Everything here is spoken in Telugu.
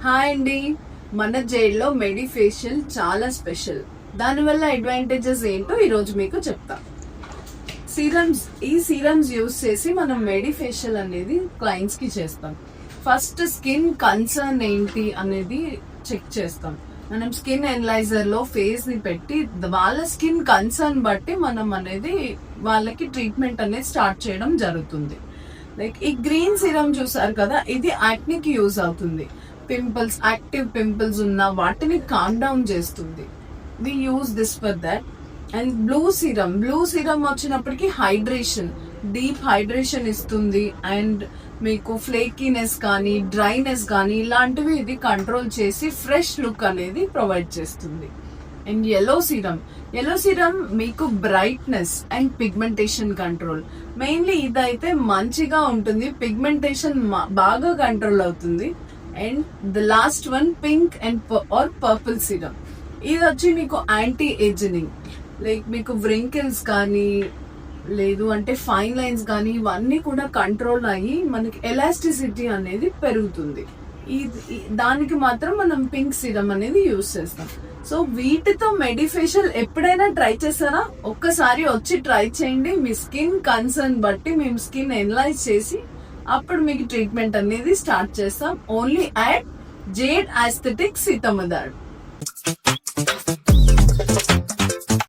హాయ్ అండి. మన జైల్లో మెడిఫేషియల్ చాలా స్పెషల్. దానివల్ల అడ్వాంటేజెస్ ఏంటో ఈరోజు మీకు చెప్తా. సీరమ్స్ యూస్ చేసి మనం మెడిఫేషియల్ అనేది క్లయింట్స్ కి చేస్తాం. ఫస్ట్ స్కిన్ కన్సర్న్ ఏంటి అనేది చెక్ చేస్తాం. మనం స్కిన్ ఎనలైజర్ లో ఫేస్ ని పెట్టి వాళ్ళ స్కిన్ కన్సర్న్ బట్టి మనం అనేది వాళ్ళకి ట్రీట్మెంట్ అనేది స్టార్ట్ చేయడం జరుగుతుంది. లైక్ ఈ గ్రీన్ సీరం చూసారు కదా, ఇది యాక్నీకి యూజ్ అవుతుంది. పింపుల్స్, యాక్టివ్ పింపుల్స్ ఉన్న వాటిని కామ్ డౌన్ చేస్తుంది. We use this for that. And blue serum వచ్చినప్పటికీ హైడ్రేషన్, డీప్ హైడ్రేషన్ ఇస్తుంది. అండ్ మీకు ఫ్లేకీనెస్ కానీ డ్రైనెస్ కానీ ఇలాంటివి ఇది కంట్రోల్ చేసి ఫ్రెష్ లుక్ అనేది ప్రొవైడ్ చేస్తుంది. అండ్ ఎల్లో సీరం మీకు brightness and pigmentation control. Mainly ఇదైతే మంచిగా ఉంటుంది, పిగ్మెంటేషన్ బాగా కంట్రోల్ అవుతుంది. And the last one pink and or purple serum. ఇది వచ్చి మీకు యాంటీ ఏజింగ్, లైక్ మీకు వ్రింకిల్స్ కానీ లేదు అంటే ఫైన్ లైన్స్ కానీ ఇవన్నీ కూడా కంట్రోల్ అయ్యి మనకి ఎలాస్టిసిటీ అనేది పెరుగుతుంది. దానికి మాత్రం మనం పింక్ సీరం అనేది యూజ్ చేస్తాం. సో వీటితో మెడిఫేషియల్ ఎప్పుడైనా ట్రై చేస్తారా? ఒక్కసారి వచ్చి ట్రై చేయండి. మీ స్కిన్ కన్సర్న్ బట్టి మేము స్కిన్ ఎనలైజ్ చేసి అప్పుడు మీకు ట్రీట్మెంట్ అనేది స్టార్ట్ చేస్తాం. Only at Jade aesthetics సీతమ్మదాడ్.